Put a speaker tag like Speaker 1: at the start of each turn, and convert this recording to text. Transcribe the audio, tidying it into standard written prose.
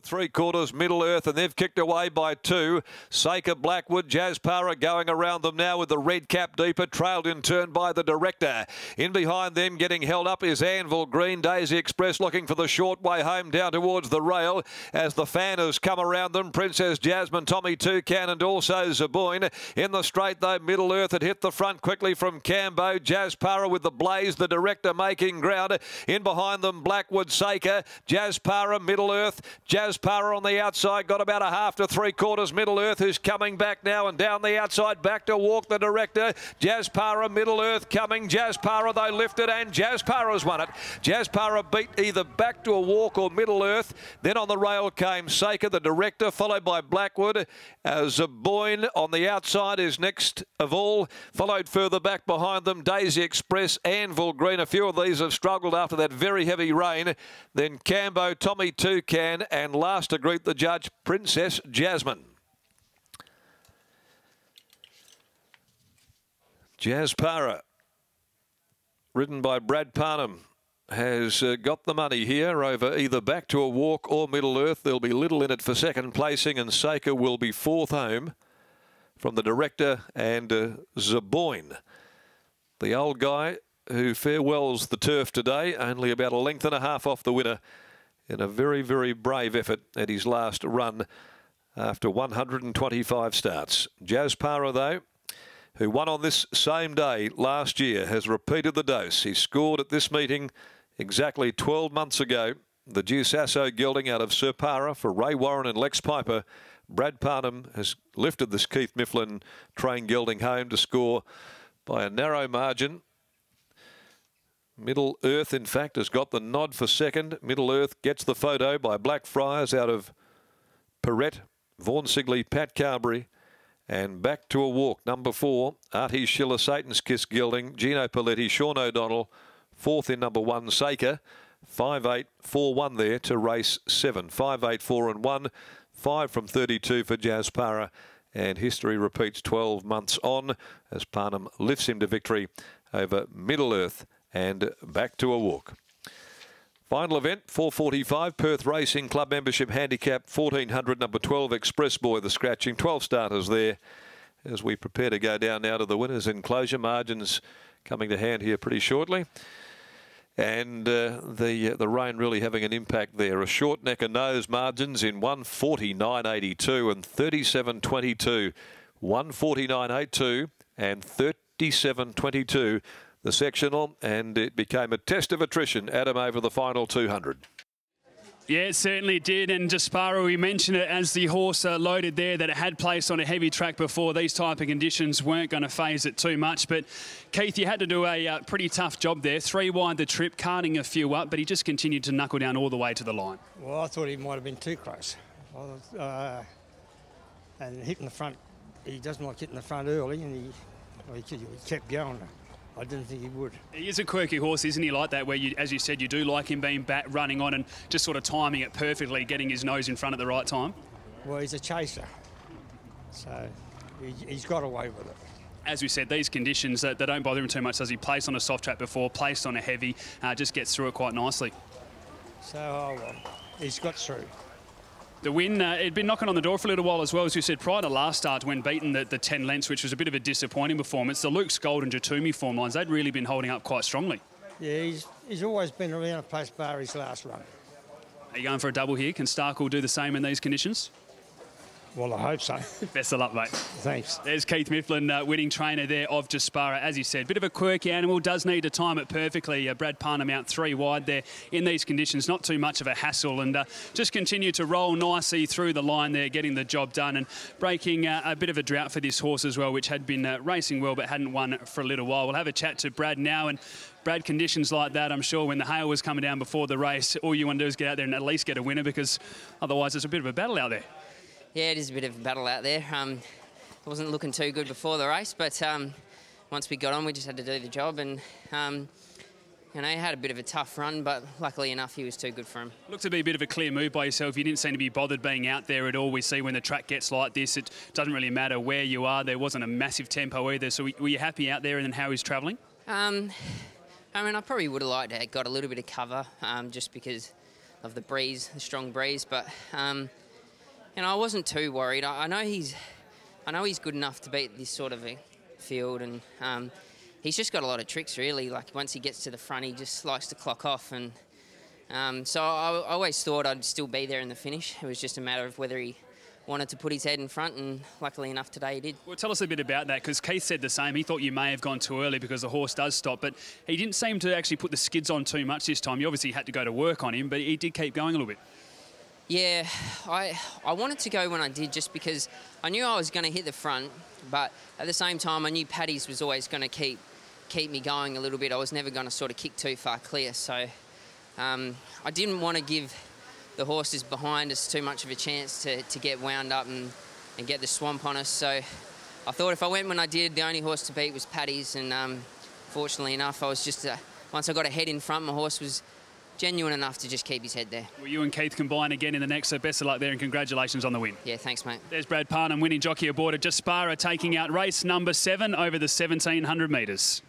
Speaker 1: 3/4 Middle Earth, and they've kicked away by 2. Saker, Blackwood, Jazzpara going around them now with the red cap deeper, trailed in turn by the Director. In behind them, getting held up is Anvil Green. Daisy Express looking for the short way home down towards the rail as the fanners come around them. Princess Jasmine, Tommy Toucan and also Zaboyne. In the straight though, Middle Earth had hit the front quickly from Cambo. Jazzpara with the blaze, the Director making ground. In behind them, Blackwood, Saker, Jazzpara, Middle Earth. Jazzpara on the outside, got about a half to 3/4 Middle Earth, who's coming back now and down the outside, back to walk the Director. Jazzpara, Middle Earth coming. Jazzpara, they lifted and Jazzpara's won it. Jazzpara beat either back to a walk or Middle Earth. Then on the rail came Saker, the Director, followed by Blackwood. Zaboyne on the outside is next of all, followed further back behind them Daisy Express, Anvil Green. A few of these have struggled after that very heavy rain. Then Cambo, Tommy Toucan, and last to greet the judge, Princess Jasmine. Jazzpara, ridden by Brad Parnham, has got the money here over either back to a walk or Middle Earth. There'll be little in it for second placing, and Saker will be fourth home from the Director and Zaboyne. The old guy who farewells the turf today, only about a length and a half off the winner in a very, very brave effort at his last run after 125 starts. Jazzpara, though, who won on this same day last year, has repeated the dose. He scored at this meeting exactly 12 months ago. The Due Sasso gelding out of Sir Para for Ray Warren and Lex Piper. Brad Parnham has lifted this Keith Mifflin train gelding home to score by a narrow margin. Middle Earth, in fact, has got the nod for second. Middle Earth gets the photo by Blackfriars out of Perrette, Vaughan Sigley, Pat Carberry. And back to a walk, number 4, Artie Schiller, Satan's Kiss gelding, Gino Paletti, Sean O'Donnell, fourth in number 1, Saker, 5-8, 4-1 there to race 7. 5-8, 4 and 1, 5 from 32 for Jazzpara, and history repeats 12 months on as Parnham lifts him to victory over Middle Earth and back to a walk. Final event, 4:45, Perth Racing Club membership handicap, 1400, number 12, Express Boy, the scratching. 12 starters there as we prepare to go down now to the winners' enclosure. Margins coming to hand here pretty shortly. And the rain really having an impact there. A short neck and nose margins in 149.82 and 37.22. 149.82 and 37.22. The sectional, and it became a test of attrition. Adam over the final 200.
Speaker 2: Yeah, it certainly did. And Jasparo, we mentioned it as the horse loaded there, that it had placed on a heavy track before. These type of conditions weren't going to phase it too much. But Keith, you had to do a pretty tough job there. 3 wide the trip, carting a few up, but he just continued to knuckle down all the way to the line.
Speaker 3: Well, I thought he might have been too close. And hitting the front, he doesn't like hitting the front early, and he kept going. I didn't think he would.
Speaker 2: He is a quirky horse, isn't he, like that, where, you, as you said, you do like him being back, running on and just sort of timing it perfectly, getting his nose in front at the right time?
Speaker 3: Well, he's a chaser, so he's got away with it.
Speaker 2: As we said, these conditions, they don't bother him too much. Does he place on a soft track before, placed on a heavy, just gets through it quite nicely?
Speaker 3: So, he's got through.
Speaker 2: The win, it'd been knocking on the door for a little while as well, as you said, prior to last start when beaten the 10 lengths, which was a bit of a disappointing performance. The Luke Scold and Jatumi form lines, they'd really been holding up quite strongly.
Speaker 3: Yeah, he's always been around a place bar his last run.
Speaker 2: Are you going for a double here? Can Starkle do the same in these conditions?
Speaker 3: Well, I hope so.
Speaker 2: Best of luck, mate.
Speaker 3: Thanks.
Speaker 2: There's Keith Mifflin, winning trainer there of Jaspara. As he said, bit of a quirky animal, does need to time it perfectly. Brad Parnham out 3 wide there in these conditions. Not too much of a hassle, and just continue to roll nicely through the line there, getting the job done and breaking a bit of a drought for this horse as well, which had been racing well but hadn't won for a little while. We'll have a chat to Brad now, and Brad, conditions like that, I'm sure when the hail was coming down before the race, all you want to do is get out there and at least get a winner, because otherwise it's a bit of a battle out there.
Speaker 4: Yeah, it is a bit of a battle out there. It wasn't looking too good before the race, but once we got on, we just had to do the job. And, you know, he had a bit of a tough run, but luckily enough, he was too good for him. Looked
Speaker 2: to be a bit of a clear move by yourself. You didn't seem to be bothered being out there at all. We see when the track gets like this, it doesn't really matter where you are. There wasn't a massive tempo either. So were you happy out there and then how he's travelling?
Speaker 4: I mean, I probably would have liked to have got a little bit of cover just because the breeze, the strong breeze. But you know, I wasn't too worried. I know he's good enough to beat this sort of a field, and he's just got a lot of tricks, really. Like, once he gets to the front, he just likes to clock off, and so I always thought I'd still be there in the finish. It was just a matter of whether he wanted to put his head in front, and luckily enough today he did.
Speaker 2: Well, tell us a bit about that, because Keith said the same. He thought you may have gone too early because the horse does stop, but he didn't seem to actually put the skids on too much this time. You obviously had to go to work on him, but he did keep going a little bit.
Speaker 4: Yeah, I wanted to go when I did, just because I knew I was going to hit the front, but at the same time I knew Paddy's was always going to keep me going a little bit. I was never going to sort of kick too far clear, so I didn't want to give the horses behind us too much of a chance to get wound up and get the swamp on us. So I thought if I went when I did, the only horse to beat was Paddy's, and fortunately enough, I was just once I got a head in front, my horse was genuine enough to just keep his head there.
Speaker 2: Well, you and Keith combine again in the next, so best of luck there and congratulations on the win.
Speaker 4: Yeah, thanks, mate.
Speaker 2: There's Brad Parnham, winning jockey aboard at Jaspara, taking out race number 7 over the 1,700 metres.